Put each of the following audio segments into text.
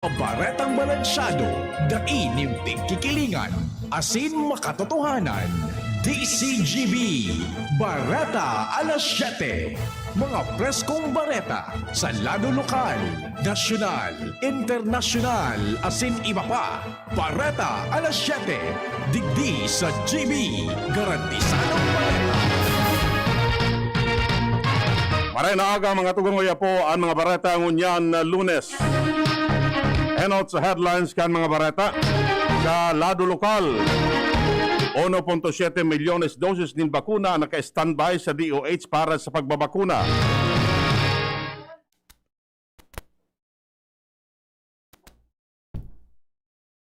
Baretang balansyado, daing tigkikilingan, asin makatotohanan. DCGB, Bareta alas 7. Mga preskong bareta sa lado lokal, nasyonal, internasyonal, asin iba pa. Bareta alas 7. Digdi sa GB, garantisadong bareta. Maray na aga mga tugungoy po ang mga bareta ngunyan na Lunes. Enot sa headlines kan mga bareta sa lado lokal. 1.7 milyones doses ng bakuna naka-standby sa DOH para sa pagbabakuna.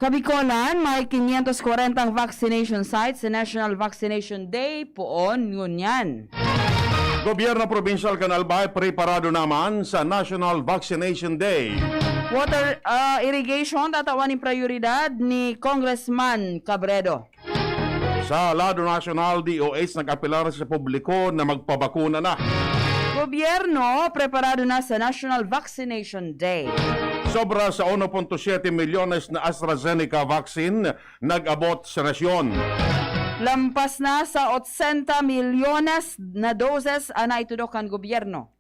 Kabikolan, may 540 vaccination sites sa National Vaccination Day poon ngunyan. Gobyerno Provincial Canalbay preparado naman sa National Vaccination Day. Water irrigation tatawan ng prioridad ni Congressman Cabredo. Sa lado national, DOH nag-apelar sa publiko na magpabakuna na. Gobyerno preparado na sa National Vaccination Day. Sobra sa 1.7 milyones na AstraZeneca vaccine nag-abot sa nasyon. Lampas na sa 80 milyones na doses na itudokan gobyerno.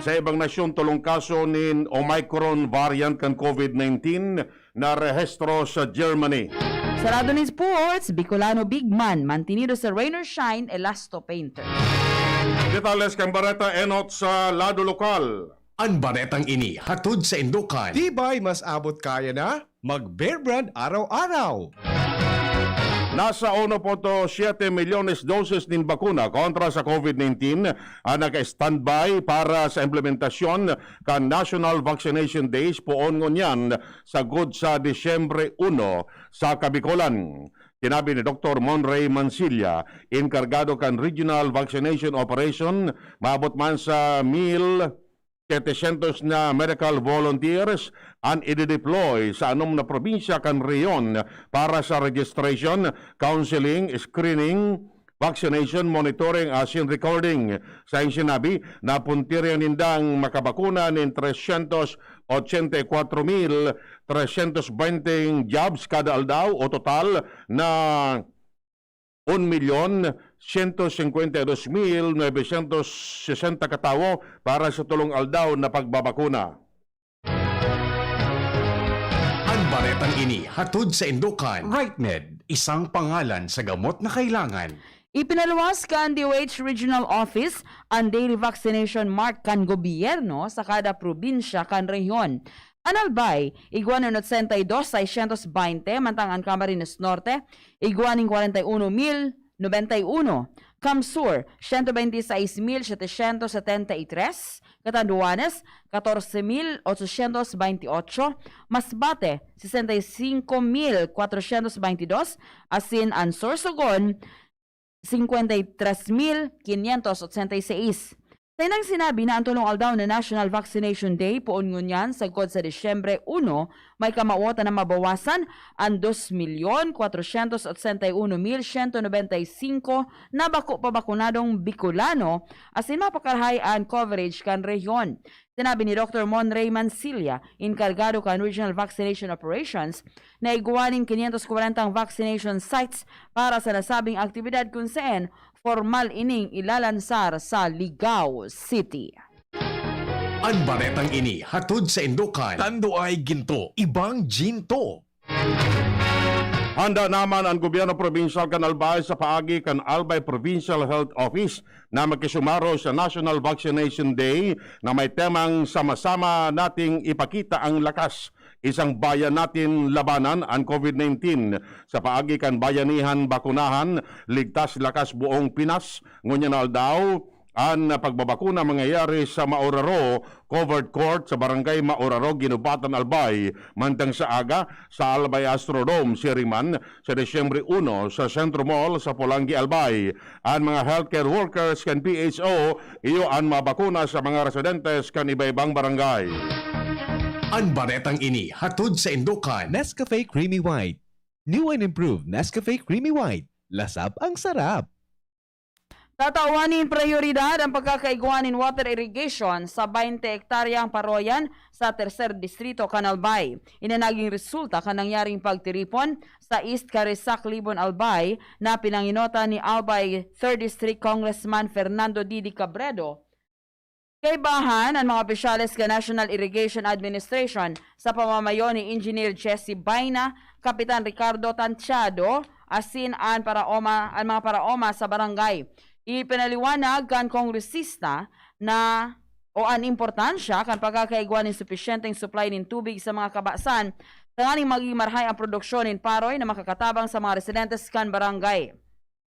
Sa ibang nasyon, tulong kaso ni Omicron variant kan COVID-19 na rehistro sa Germany. Sa lado ng sports, Bicolano big man mantenido sa rain or shine Elasto Painter. Detalles kang bareta enot sa lado lokal. Ang baretang ini hatod sa Indukan. Tibay mas abot kaya na mag-Bear Brand araw-araw. Nasa 1.7 milyones doses ng bakuna kontra sa COVID-19 ang naka-standby para sa implementasyon kan National Vaccination Days poon ngunyan sa good sa Disyembre 1 sa Kabikolan. Sinabi ni Dr. Monray Mansilla, inkargado kan Regional Vaccination Operation, maabot man sa 1,700 na medical volunteers ang i-deploy sa anom na probinsya kan reyon para sa registration, counseling, screening, vaccination, monitoring, asin recording. Sa iyong sinabi, napuntiryan nindang makabakuna ng 384,320 jobs kada aldaw o total na 1,152,960 katawo para sa tulong aldaw na pagbabakuna. Ang baretang ini hatod sa Indukan. RightMed, isang pangalan sa gamot na kailangan. Ipinaluwas kan DOH Regional Office ang daily vaccination mark kan gobyerno sa kada probinsya kan rehiyon. Analbay, iguanin 82,620, mantang ang Camarines Norte, iguanin 41,091, Camsur, 126,773, Catanduanes, 14,828, Masbate, 65,422, asin ang Sorsogon, 53,586. Sa inang sinabi na ang tulong aldaw na National Vaccination Day poon ngunyan sa god sa Disyembre 1, may kamawota na mabawasan ang 2,481,195 na bako pabakunadong Bicolano asin mapakarhay ang coverage kan rehiyon. Sinabi ni Dr. Monray Mansilla, inkargado kan Regional Vaccination Operations, na iguaning 540 vaccination sites para sa nasabing aktibidad kung saan formal ining ilalansar sa Ligao City. Ang baretang ini hatod sa Indukan. Tando ay ginto, ibang ginto. Handa naman ang Gobyerno Provincial Canalbay sa paagi kan Albay Provincial Health Office na magkisumaro sa National Vaccination Day na may temang sama-sama nating ipakita ang lakas. Isang bayan natin labanan ang COVID-19 sa paagi kan bayanihan bakunahan, ligtas lakas buong Pinas. Ngunyan aldaw, ang pagbabakuna mangyayari sa Mauraro Covered Court sa Barangay Mauraro, Ginubatan, Albay. Mantang sa aga sa Albay Astrodome, Siriman sa Disyembre 1 sa Centro Mall sa Pulangi, Albay. Ang mga healthcare workers kan PHO iyo ang mabakuna sa mga residentes kan iba-ibang barangay. Ang baretang ini hatod sa Indukan. Nescafe Creamy White. New and improved Nescafe Creamy White. Lasap ang sarap. Tatawanin prioridad ang pagkakaiguanin water irrigation sa 20 hektaryang paroyan sa 3 Distrito, Canalbay. Inanaging resulta ka nangyaring pagtiripon sa East Carisac, Libon, Albay na pinanginota ni Albay 3rd District Congressman Fernando Didi Cabredo. Kaibahan ang mga opisyales ka National Irrigation Administration sa pamamayo ni Engineer Jesse Baina, Kapitan Ricardo Tantiado, asin ang mga paraoma sa barangay. Ipinaliwanag kan kongresista na ang importansya kan pagkakaigwan ng sufisyenteng supply ng tubig sa mga kabasan tanganing maging marhay ang produksyon ng paroy na makakatabang sa mga residentes kan barangay.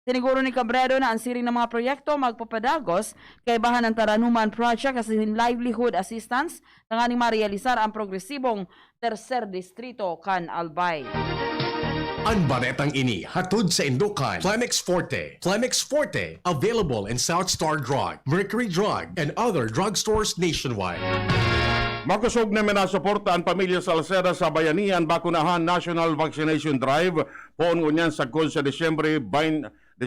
Siniguro ni Cabredo na ang siring ng mga proyekto magpapadagos kaibahan ng Taranuman Project as in livelihood assistance tanganing marealisar ang progresibong 3 Distrito kan Albay. Ang baretang ini hatod sa Indukan. Plemex Forte. Plemex Forte, available in South Star Drug, Mercury Drug, and other drugstores nationwide. Makusog na minasuporta ang pamilya Salceda sa Bayanihan Bakunahan National Vaccination Drive poon ngunyan sagkon sa Disyembre 1.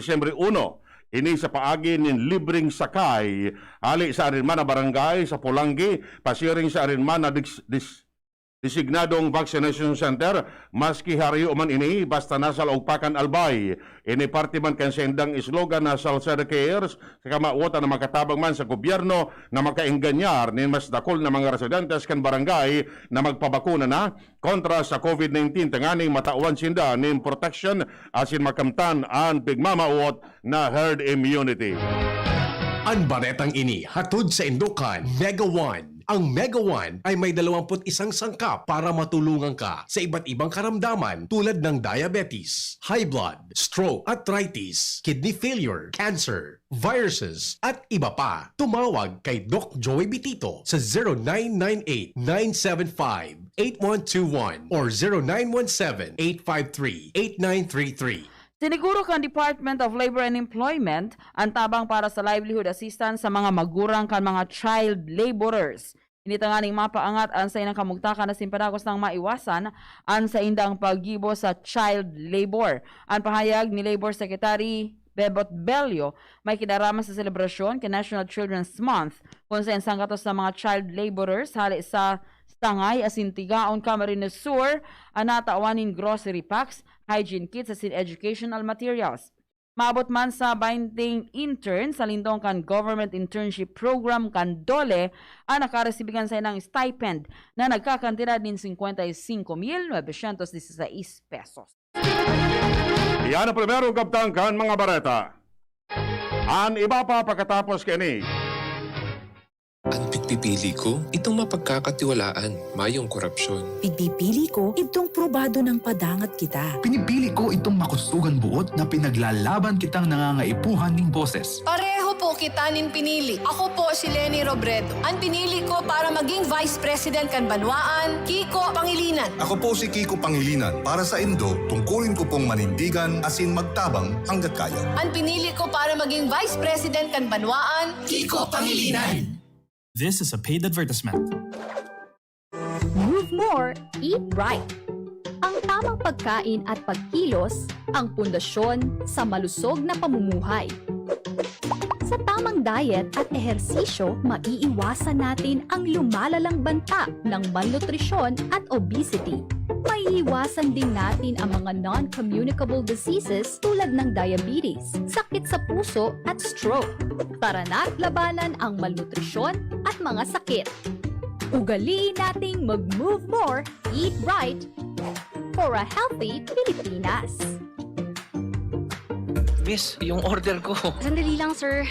Ini sa paagi ng libreng sakay ali sa arinman na barangay sa Pulangi, pasiring sa arinman na designadong vaccination center maski hariyo man ini basta nasa Laugpakan Albay. Ini parte man kan sendang slogan na Salceda Cares sa kamauotan na makatabang man sa gobyerno na makaingganyar ni mas dakol na mga residentes kan barangay na magpabakuna na kontra sa COVID-19 tanganing matauan sinda nin protection asin makamtan ang pigmamauot na herd immunity. Ang baretang ini hatod sa Indukan. Mega One. Ang Mega One ay may 21 sangkap para matulungan ka sa iba't ibang karamdaman tulad ng diabetes, high blood, stroke, arthritis, kidney failure, cancer, viruses, at iba pa. Tumawag kay Doc Joey Bitito sa 0998-975-8121 or 0917-853-8933. Siniguro kan Department of Labor and Employment ang tabang para sa livelihood assistance sa mga magurang kan mga child laborers. Initanganing mapaangat ang sa inang kamugtakan na simpanagos ng maiwasan ang sa indang paggibo sa child labor. Ang pahayag ni Labor Secretary Bebot Bello may kinaraman sa selebrasyon kay National Children's Month kung sa sangkatos sa mga child laborers hali sa Tangay asin tigaon Camarines Sur ang nataawanin grocery packs, hygiene kits asin educational materials. Maabot man sa 20 intern sa lindong kan government internship program kan DOLE ang nakaresibigan sa inang stipend na nagkakantidad ng 55,916 pesos. Iyan ang primero kaptang kan mga bareta. Ang iba pa pagkatapos kini. Ang pipili ko, itong mapagkakatiwalaan, mayong korupsyon. Pigpipili ko, itong probado ng padangat kita. Pinipili ko itong makustugan buot na pinaglalaban kitang nangangaipuhan ng boses. Pareho po kita nin pinili. Ako po si Leni Robredo. Ang pinili ko para maging Vice President kan Banwaan, Kiko Pangilinan. Ako po si Kiko Pangilinan. Para sa Indo, tungkulin ko pong manindigan asin magtabang hanggat kaya. Ang pinili ko para maging Vice President kan Banwaan, Kiko Pangilinan. This is a paid advertisement. Move more, eat right. Ang tamang pagkain at pagkilos ang pundasyon sa malusog na pamumuhay. Sa tamang diet at ehersisyo, maiiwasan natin ang lumalalang banta ng malnutrisyon at obesity. Maiiwasan din natin ang mga non-communicable diseases tulad ng diabetes, sakit sa puso at stroke. Tara na't labanan ang malnutrisyon at mga sakit. Ugaliin nating mag-move more, eat right for a healthy Pilipinas. Miss, yung order ko. Sandali lang, sir.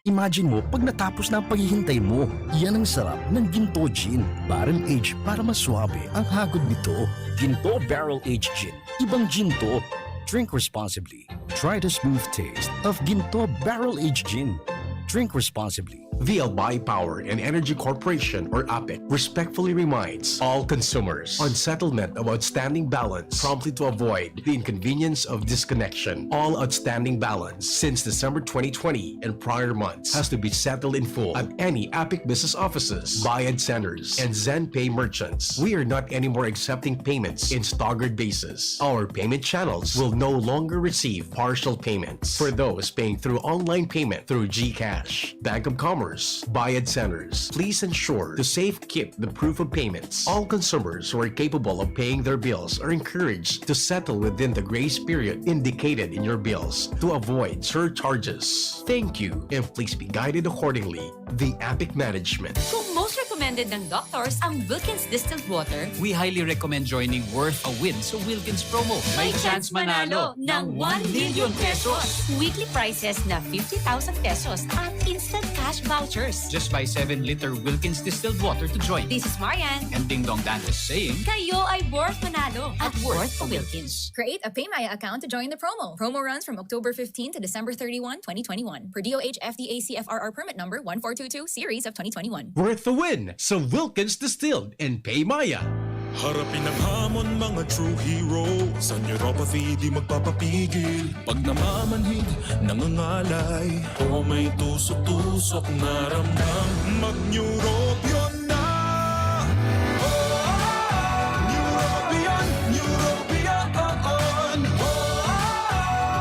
Imagine mo pag natapos na ang paghihintay mo. Yan ang sarap ng Ginto Gin. Barrel Aged para mas swabe ang hagod nito. Ginto Barrel Aged Gin. Ibang ginto. Drink responsibly. Try the smooth taste of Ginto Barrel Aged Gin. Drink responsibly. The Albay Power and Energy Corporation, or APEC, respectfully reminds all consumers on settlement of outstanding balance promptly to avoid the inconvenience of disconnection. All outstanding balance since December 2020 and prior months has to be settled in full at any APEC business offices, Bayad centers, and ZenPay merchants. We are not anymore accepting payments in staggered basis. Our payment channels will no longer receive partial payments for those paying through online payment through GCash, Bank of Commerce, Bayad centers. Please ensure to safekeep the proof of payments. All consumers who are capable of paying their bills are encouraged to settle within the grace period indicated in your bills to avoid surcharges. Thank you, and please be guided accordingly. The APEC Management. Kung most recommended ng doctors ang Wilkins Distilled Water, We highly recommend joining Worth a Win sa Wilkins promo. may chance manalo ng 1 million pesos. Weekly prizes na 50,000 pesos at instant cash vouchers. Just buy 7-liter Wilkins distilled water to join. This is Marian. And Ding Dong Dan is saying, Kayo ay worth manalo at worth a Wilkins. Create a PayMaya account to join the promo. Promo runs from October 15 to December 31, 2021. Per DOH FDA CFRR permit number 1422 series of 2021. Worth the win sa Wilkins Distilled and PayMaya. Harapin ang hamon, mga true hero. Sa neuropathy di magpapapigil. Pag namamanhid, nangangalay, o may tusok-tusok na ramdam, mag-Neurobion na. Neurobion, Neurobion.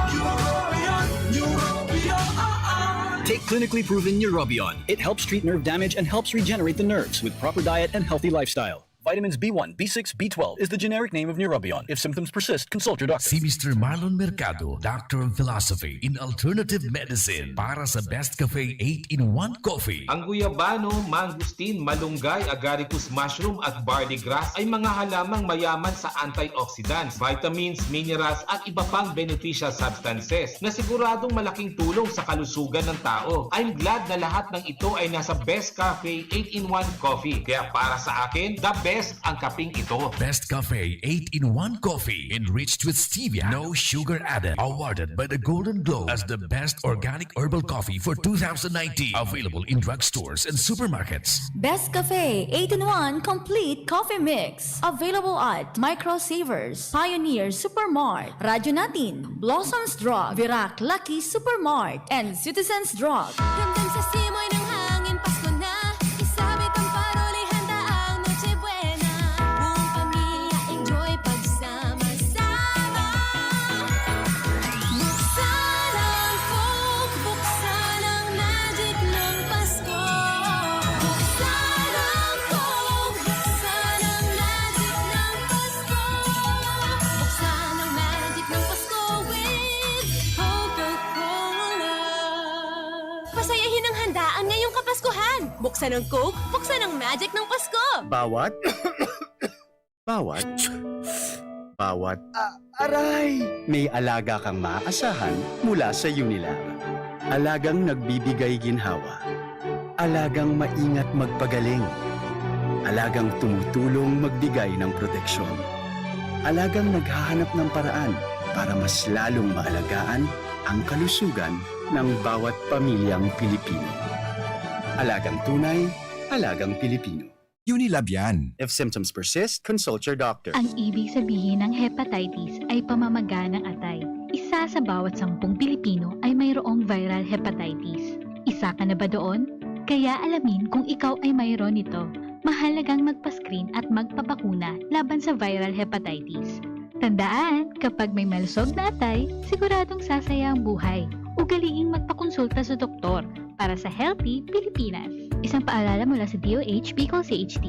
Neurobion, Neurobion. Take clinically proven Neurobion. It helps treat nerve damage and helps regenerate the nerves with proper diet and healthy lifestyle. Vitamins B1, B6, B12 is the generic name of Neurobion. If symptoms persist, consult your doctor. Si Mr. Marlon Mercado, Doctor of Philosophy in Alternative Medicine para sa Best Cafe 8-in-1 Coffee. Ang guyabano, mangustin, malunggay, agaricus mushroom at barley grass ay mga halamang mayaman sa antioxidants, vitamins, minerals at iba pang beneficial substances na siguradong malaking tulong sa kalusugan ng tao. I'm glad na lahat ng ito ay nasa Best Cafe 8-in-1 Coffee. Kaya para sa akin, the best ang kaping ito. Best Cafe 8-in-1 Coffee enriched with stevia, no sugar added. Awarded by the Golden Globe as the best organic herbal coffee for 2019. Available in drugstores and supermarkets. Best Cafe 8-in-1 Complete Coffee Mix. Available at Micro Savers, Pioneer Supermart, Radyo Natin, Blossoms Drug, Virac Lucky Supermart, and Citizens Drug. Ramdam sa simoy ng hangin, Pasko na. Isabit ang paroli, handa ang Noche Buena. Buong pamilya, enjoy pagsama-sama. Buksan ang Coke, buksan ang magic ng Pasko. Buksan ang Coke, buksan ang magic ng Pasko. Buksan ang magic ng Pasko with Coca-Cola. Pasayahin ang handaan ngayong Kapaskuhan. Buksan ang Coke, buksan ang magic ng Pasko. Bawat Aray! May alaga kang maaasahan mula sa Unilag. Alagang nagbibigay ginhawa. Alagang maingat magpagaling. Alagang tumutulong magbigay ng proteksyon. Alagang naghahanap ng paraan para mas lalong maalagaan ang kalusugan ng bawat pamilyang Pilipino. Alagang tunay, alagang Pilipino. Unilab yan. If symptoms persist, consult your doctor. Ang ibig sabihin ng hepatitis ay pamamaga ng atay. Isa sa bawat 10 Pilipino ay mayroong viral hepatitis. Isa ka na ba doon? Kaya alamin kung ikaw ay mayroon nito. Mahalagang magpa-screen at magpapakuna laban sa viral hepatitis. Tandaan, kapag may malusog na atay, siguradong sasaya ang buhay. Ugaliing magpakonsulta sa doktor para sa Healthy Pilipinas. Isang paalala mula sa DOH, Bicol CHT.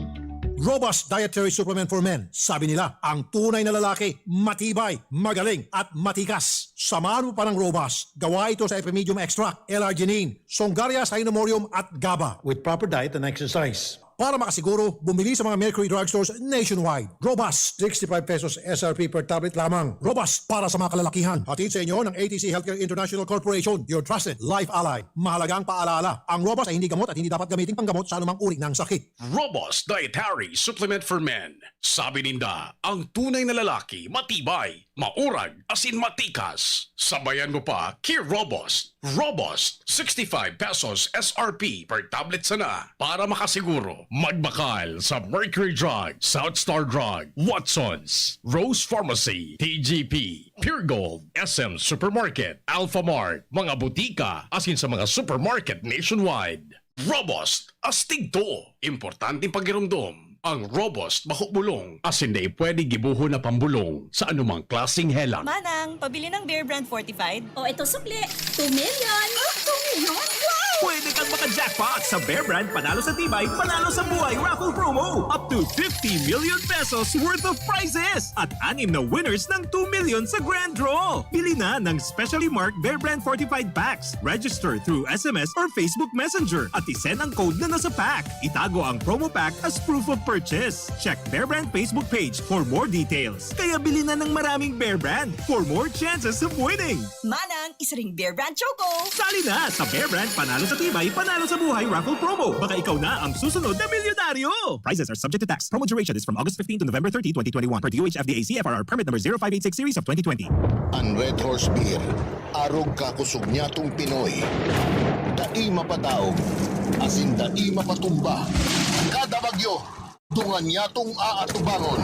Robust Dietary Supplement for Men. Sabi nila, ang tunay na lalaki, matibay, magaling, at matikas. Samahan mo pa ng Robust. Gawa ito sa Epimedium Extract, L-arginine, Songaria Cynomorium at GABA. With proper diet and exercise. Para makasiguro, bumili sa mga Mercury drugstores nationwide. Robust, 65 pesos SRP per tablet lamang. Robust para sa mga kalalakihan. Hatid sa inyo ng ATC Healthcare International Corporation, your trusted life ally. Mahalagang paalala, ang Robust ay hindi gamot at hindi dapat gamitin panggamot sa anumang uri ng sakit. Robust Dietary Supplement for Men. Sabi ninda, ang tunay na lalaki, matibay, maurag, asin matikas. Sabayan mo pa, Key Robust. Robust, 65 pesos SRP per tablet sana. Para makasiguro, magbakal sa Mercury Drug, South Star Drug, Watsons, Rose Pharmacy, TGP, Pure Gold, SM Supermarket, Alpha Mart, mga butika, asin sa mga supermarket nationwide. Robust, astig to. Importanteng pagirumdum. Ang Robust mahubulong, asin na pwede gibuho na pambulong sa anumang klaseng helang. Manang, pabili ng Bear Brand Fortified. O, ito sukli. 2 million. 2 million? Wow! Pwede kang maka-jackpot sa Bear Brand Panalo sa Tibay, Panalo sa Buhay raffle promo. Up to 50 million pesos worth of prizes. At 6 na winners ng 2 million sa grand draw. Bili na ng specially marked Bear Brand Fortified packs. Register through SMS or Facebook Messenger at isend ang code na nasa pack. Itago ang promo pack as proof of purchase. Check Bear Brand Facebook page for more details. Kaya bili na ng maraming Bear Brand for more chances of winning. Manang, isa ring Bear Brand Choco. Sali na sa Bear Brand Panalo sa Tibay, Panalo sa Buhay raffle promo. Baka ikaw na ang susunod na milyonaryo. Prizes are subject to tax. Promo duration is from August 15 to November 30, 2021. Per DOH FDA CFRR permit number 0586 series of 2020. Ang Red Horse Beer, arog kakusog niya tong Pinoy. Dai mapadaog, asin dai mapatumba. Kada bagyo, dungan niya tong aatubangon.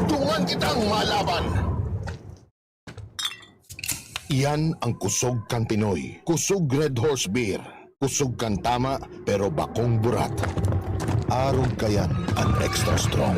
Dungan kitang malaban. Iyan ang kusog kan Pinoy. Kusog Red Horse Beer. Kusog kan tama pero bakong burat. Arog kayan ang extra strong.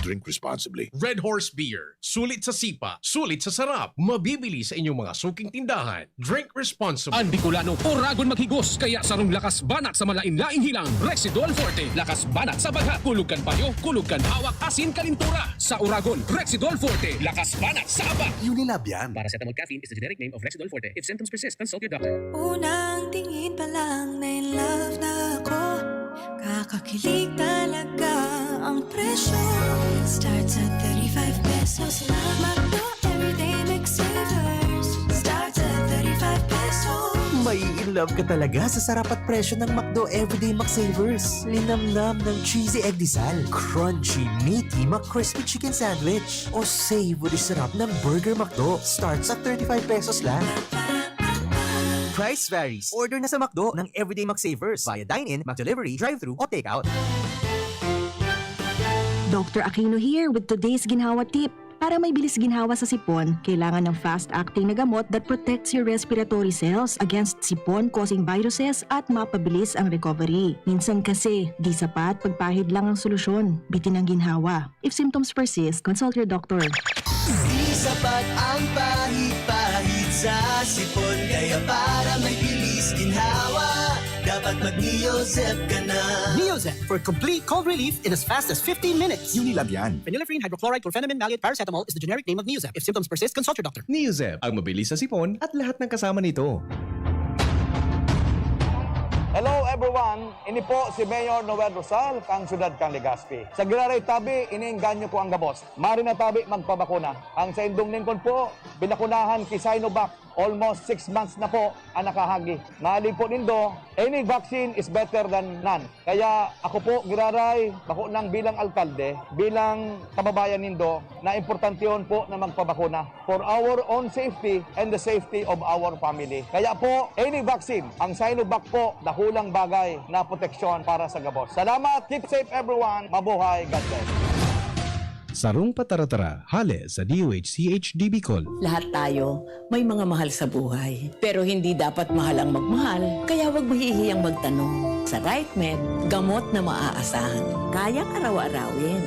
Drink responsibly. Red Horse Beer. Sulit sa sipa, sulit sa sarap. Mabibili sa inyong mga suking tindahan. Drink responsibly. Ang Bicolano, oragon maghigos, kaya sarong lakas banat sa malain-laing hilang. Rexidol Forte, lakas banat sa baga. Kulugkan payo, kulugkan hawak, asin kalintura. Sa oragon, Rexidol Forte, lakas banat sa aba. Unilab yan. Paracetamol caffeine is the generic name of Rexidol Forte. If symptoms persist, consult your doctor. Unang tingin pa lang na in love na ako. Kakakilig talaga ang presyo. Starts at 35 pesos lang. Magdo everyday McSavers. Starts at 35 pesos. May in love ka talaga sa sarap at presyo ng McDo Everyday McSavers. Linamnam ng cheesy egg disal, crunchy, meaty McCrispy chicken sandwich, o savory sarap ng Burger McDo. Starts at 35 pesos lang. Price varies. Order na sa McDo ng Everyday McSavers via dine-in, McDelivery, drive-thru, o take-out. Dr. Aquino here with today's ginhawa tip. Para may bilis ginhawa sa sipon, kailangan ng fast-acting na gamot that protects your respiratory cells against sipon-causing viruses at mapabilis ang recovery. Minsan kasi, di sapat pagpahid lang ang solusyon. Bitin ang ginhawa. If symptoms persist, consult your doctor. Di sapat ang pahid-pahid sa sipon, kaya para may bilis ginhawa, dapat mag-Neozep ka na. Neozep for complete cold relief in as fast as 15 minutes. Unilab yan. Phenylephrine, hydrochloride, chlorpheniramine, maleate, paracetamol is the generic name of Neozep. If symptoms persist, consult your doctor. Neozep, ang mabilis sa sipon at lahat ng kasama nito. Hello everyone, ini po si Mayor Noel Rosal, kang siyudad kang Legazpi. Sa Giraray Tabi, iniinganyo ko ang gabos. Mari na tabi magpabakuna. Ang sa Indong Lingkod po, binakunahan ki Sinovac. Almost 6 months na po ang nakahagi. Mahalin po nindo, any vaccine is better than none. Kaya ako po, Giraray, bako nang bilang alkalde, bilang kababayan nindo, na importante yun po na magpabakuna for our own safety and the safety of our family. Kaya po, any vaccine, ang Sinovac po, dakulang bagay na proteksyon para sa gabos. Salamat, keep safe everyone, mabuhay, God bless. Sarong Pataratara, hale sa DOH-CH Bicol. Lahat tayo may mga mahal sa buhay. Pero hindi dapat mahal ang magmahal, kaya huwag mahihiyang magtanong. Sa RightMed, gamot na maaasahan. Kayang araw-arawin.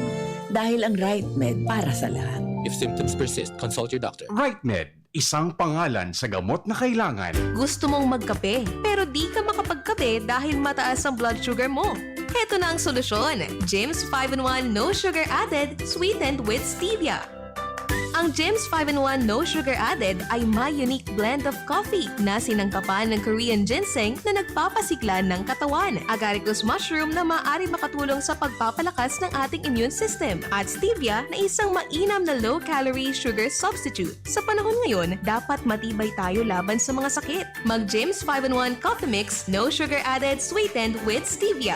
Dahil ang RightMed para sa lahat. If symptoms persist, consult your doctor. RightMed, isang pangalan sa gamot na kailangan. Gusto mong magkape, pero di ka makapagkape dahil mataas ang blood sugar mo. Heto na ang solusyon. James 5-in-1 No Sugar Added, sweetened with stevia. Ang James 5-in-1 No Sugar Added ay may unique blend of coffee na sinangkapan ng Korean ginseng na nagpapasigla ng katawan, agaricus mushroom na maaari makatulong sa pagpapalakas ng ating immune system, at stevia na isang mainam na low-calorie sugar substitute. Sa panahon ngayon, dapat matibay tayo laban sa mga sakit. Mag James 5-in-1 Coffee Mix No Sugar Added, sweetened with stevia.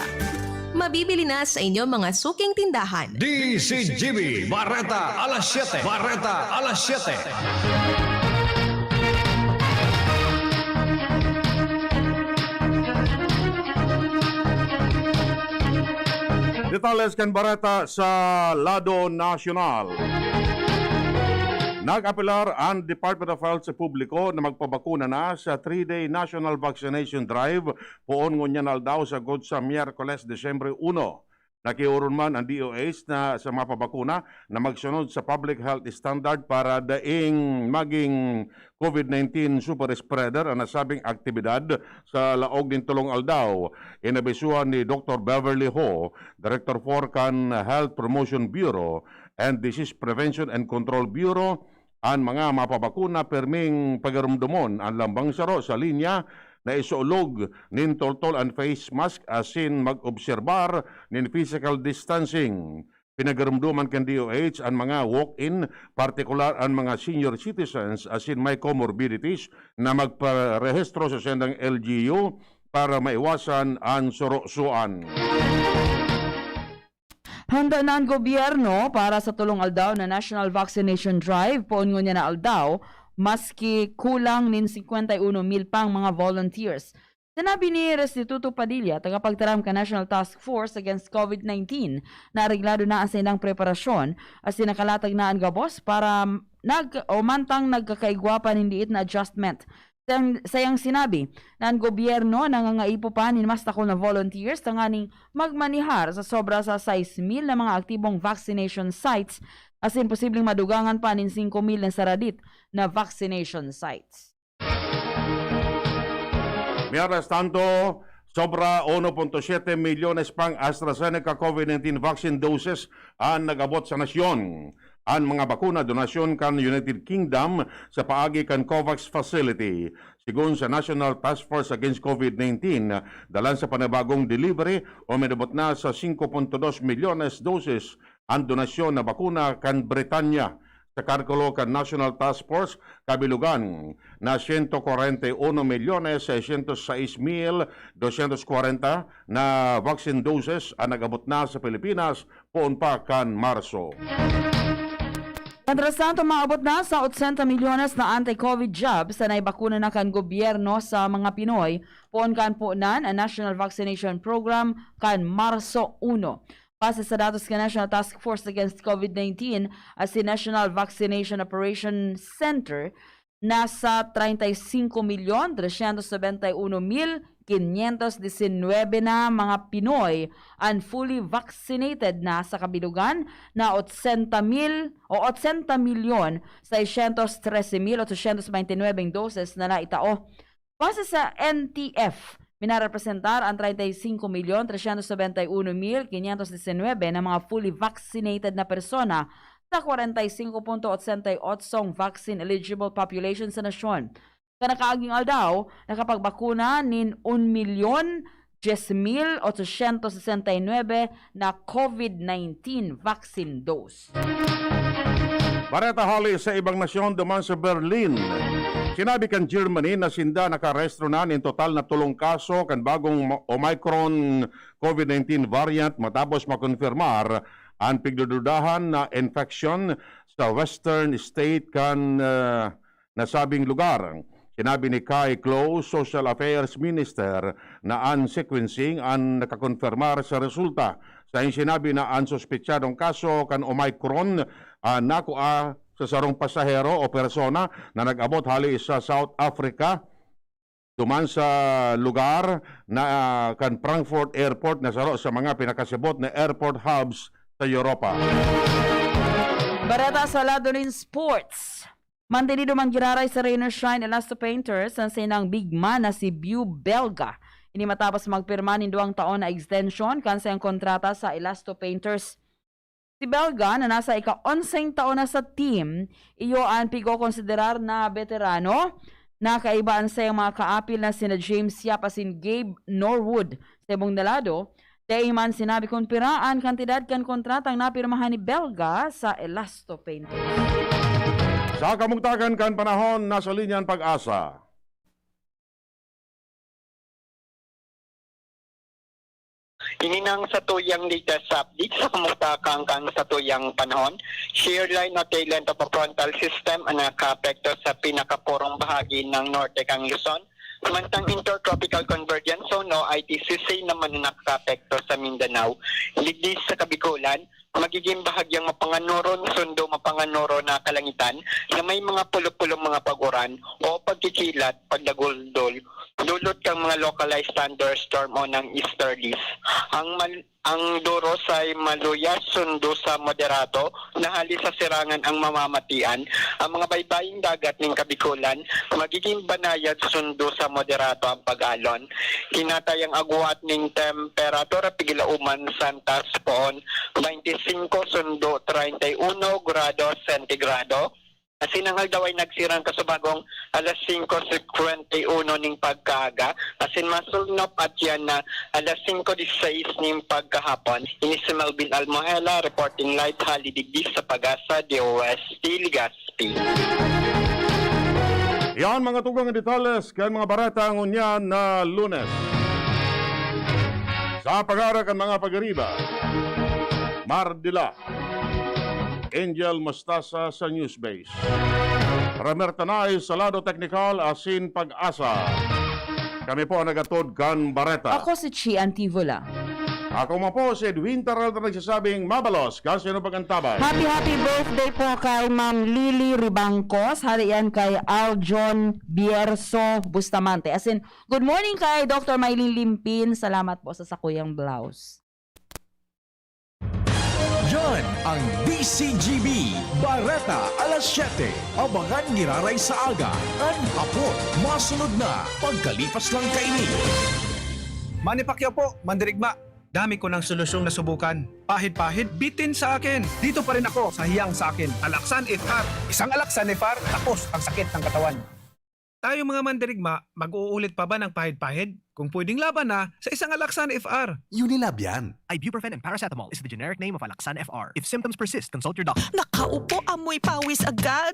Mabibili na sa inyong mga suking tindahan. DCGB, Barreta, alas 7. Barreta, alas 7. Detalles kan barata sa lado nasyonal. Nag-apelar ang Department of Health sa publiko na magpabakuna na sa 3-day national vaccination drive poon ngunyanal daw sa god sa Miyerkules, Desyembre 1. Nakiuron man ang DOH na sa mapabakuna na magsunod sa public health standard para daing maging COVID-19 super spreader ang nasabing aktibidad sa laog din tulong aldaw. Inabisuhan ni Dr. Beverly Ho, Director for kan Health Promotion Bureau and Disease Prevention and Control Bureau, ang mga mapabakuna perming pagarumdumon ang lambang saro sa linya na isuulog nin toltol and face mask asin mag-obserbar nin physical distancing. Pinagarumduman kan DOH ang mga walk-in, partikular ang mga senior citizens asin may comorbidities na magparehistro sa sendang LGU para maiwasan ang suro-suan. Handa na ang gobyerno para sa tulong aldaw na National Vaccination Drive poon ngunya na aldaw maski kulang nin 51,000 pang mga volunteers. Sinabi ni Restituto Padilla, tagapagtaram ka National Task Force Against COVID-19, na reglado na ang sinang preparasyon as sinakalatag na ang gabos para mantang nagkakaigwapan hindi it na adjustment. Sayang sinabi na ang gobyerno nangangaipo pa ni mas takol na volunteers tanganing magmanihar sa sobra sa 6,000 na mga aktibong vaccination sites as in posibleng madugangan pa nin 5,000 na saradit na vaccination sites. Mientras tanto, sobra 1.7 milyones pang AstraZeneca COVID-19 vaccine doses ang nagabot sa nasyon. Ang mga bakuna donasyon kan United Kingdom sa paagi kan COVAX facility. Sigun sa National Task Force Against COVID-19, dalan sa panibagong delivery o minabot na sa 5.2 milyones doses ang donasyon na bakuna kan Britanya. Sa kalkulo kan National Task Force, kabilugan na 141,606,240 na vaccine doses ang nagabot na sa Pilipinas poon pa kan Marso. Mientras tanto, maabot na sa 80 milyones na anti-COVID jabs na naibakuna na kan gobyerno sa mga Pinoy poon kan puunan ang National Vaccination Program kan Marso 1. Base sa datos ng National Task Force Against COVID-19 at si National Vaccination Operation Center, nasa 35,371,519 na mga Pinoy ang fully vaccinated na sa kabilugan na 80,613,829 doses na naitao. Base sa NTF, minarepresentar ang 35,371,519 na mga fully vaccinated na persona sa 45.88 vaccine eligible population sa nasyon. Kanakaaging aldaw, nakapagbakuna nin 1,10,10,869 na COVID-19 vaccine dose. Bareta hali sa ibang nasyon duman sa Berlin. Sinabi kan Germany na sinda nakarestro na in total na tulong kaso kan bagong Omicron COVID-19 variant matapos makonfirmar ang pigdududahan na infection sa western state kan nasabing lugar. Sinabi ni Kai Klose, Social Affairs Minister, na ang sequencing ang nakakonfirmar sa resulta. Sa sinabi na ang suspetsadong kaso kan Omicron nakuha sa sarong pasahero o persona na nag-abot hali sa South Africa duman sa lugar na kan Frankfurt Airport na saro sa mga pinakasibot na airport hubs sa Europa. Barata sa lado rin sports. Mantinido man giraray sa Rain or Shine Elasto Painters ang sinang big man na si Bew Belga. Ini matapos magpirma ng 2 taon na extension kansa ang kontrata sa Elasto Painters. Si Belga na nasa ika-11 taon na sa team, iyo ang pigo-konsiderar na veterano na kaibaan sa mga kaapil na sina James Yap asin Gabe Norwood. Sa ibang dalado, dahil man sinabi kong piraan kantidad kan kontratang napirmahan ni Belga sa Elasto Painters. Sa kamugtakan kan panahon, nasa linyan Pag-asa. Ininang sa tuyang latest update sa kamugtakan kan sa tuyang panahon, shear line o tail end of a frontal system ang nakapekto sa pinakapurong bahagi ng norte kang Luzon, Samantang Intertropical Convergence Zone o ITCC naman na nakapekto sa Mindanao, liglis sa Kabikulan, magiging bahagyang mapanganoro sundo mapanganoro na kalangitan na may mga pulo-pulong mga paguran o pagkikilat, pagdaguldol, dulot kang mga localized thunderstorm o ng easterlies. Ang duros ay maluya sundo sa moderato na halis sa sirangan ang mamamatian. Ang mga baybaying dagat ng Kabikulan magiging banayad sundo sa moderato ang pag-alon. Kinatayang agwat ng temperatura pigilauman Santas poon 25 sundo 31 grado sentigrado. Asinanghal daw ay nagsirang kasubagong alas 5:51 ning pagkaaga. Asin masulnop at yan na alas 5:16 ning pagkahapon. Ini si Melvin Almohela, reporting live halidigdig sa Pag-asa, DOST, Legazpi. Yan mga tugang detalles kan mga barata ang unyan na Lunes. Sa pag-arak ang mga pag-ariba, Mardila, Angel Mostasa sa Newsbase. Ramer Tanay sa lado teknikal asin Pag-asa. Kami po ang nagatod kan bareta. Ako si Chi Antivola. Ako mo po si Edwin Taral na nagsasabing mabalos kasi ano pagantabay. Happy birthday po kay Ma'am Lily Ribangcos. Harian kay Aljon Bierso Bustamante. As in, good morning kay Dr. Maylin Limpin. Salamat po sa sakuyang blouse. Yan ang DCGB. Bareta alas 7. Abangan giraray sa aga. Ang hapon. Masunod na. Pagkalipas lang kainin. Manny Pacquiao po, Mandirigma. Dami ko ng solusyong nasubukan. Pahid-pahid, bitin sa akin. Dito pa rin ako sa hiyang sa akin. Alaksan FR. Isang Alaksan FR, tapos ang sakit ng katawan. Tayo mga Mandirigma, mag-uulit pa ba ng pahid-pahid? Kung pwedeng laban na sa isang Alaksan FR. Unilab yan. Ibuprofen and paracetamol is the generic name of Alaksan FR. If symptoms persist, consult your doctor. Nakaupo, amoy pawis agad.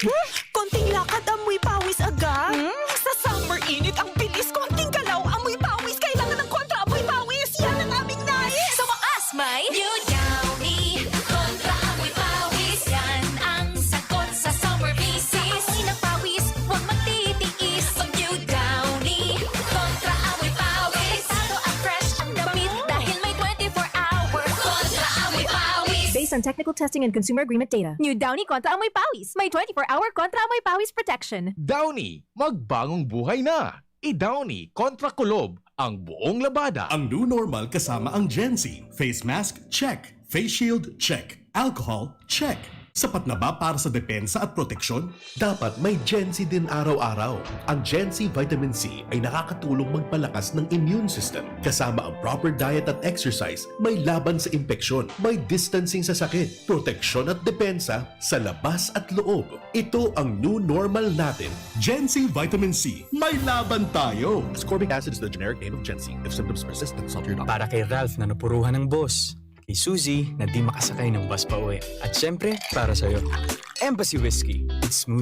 Konting lakad, amoy pawis agad. Sa summer init, ang bilis. Konting galaw, amoy pawis. Kailangan ng kontra, amoy pawis. Yan ang aming nais. Sa wakas, may New Downy kontra amoy pawis. Yan ang sagot sa summer bisis. Amoy ng pawis, huwag magtitiis. Pag New Downy kontra amoy pawis. Tado at fresh ang damit dahil may 24-hour kontra amoy pawis. Based on technical testing and consumer agreement data, New Downy Kontra Amoy Pawis. May 24-hour Kontra Amoy Pawis protection. Downy, magbagong buhay na. I-Downy kontra kulob ang buong labada. Ang new normal kasama ang Gen-Z. Face mask, check. Face shield, check. Alcohol, check. Sapat na ba para sa depensa at proteksyon? Dapat may Gen-Z din araw-araw. Ang Gen-Z Vitamin C ay nakakatulong magpalakas ng immune system. Kasama ang proper diet at exercise, may laban sa impeksyon, may distancing sa sakit, proteksyon at depensa sa labas at loob. Ito ang new normal natin. Gen-Z Vitamin C. May laban tayo! Ascorbic acid is the generic name of Gen-Z. If symptoms persist, consult your doctor. Para kay Ralph na napuruhan ng boss. Kay Suzy na di makasakay ng bus pa uwi. At syempre, para sa'yo, Embassy Whiskey. It's smooth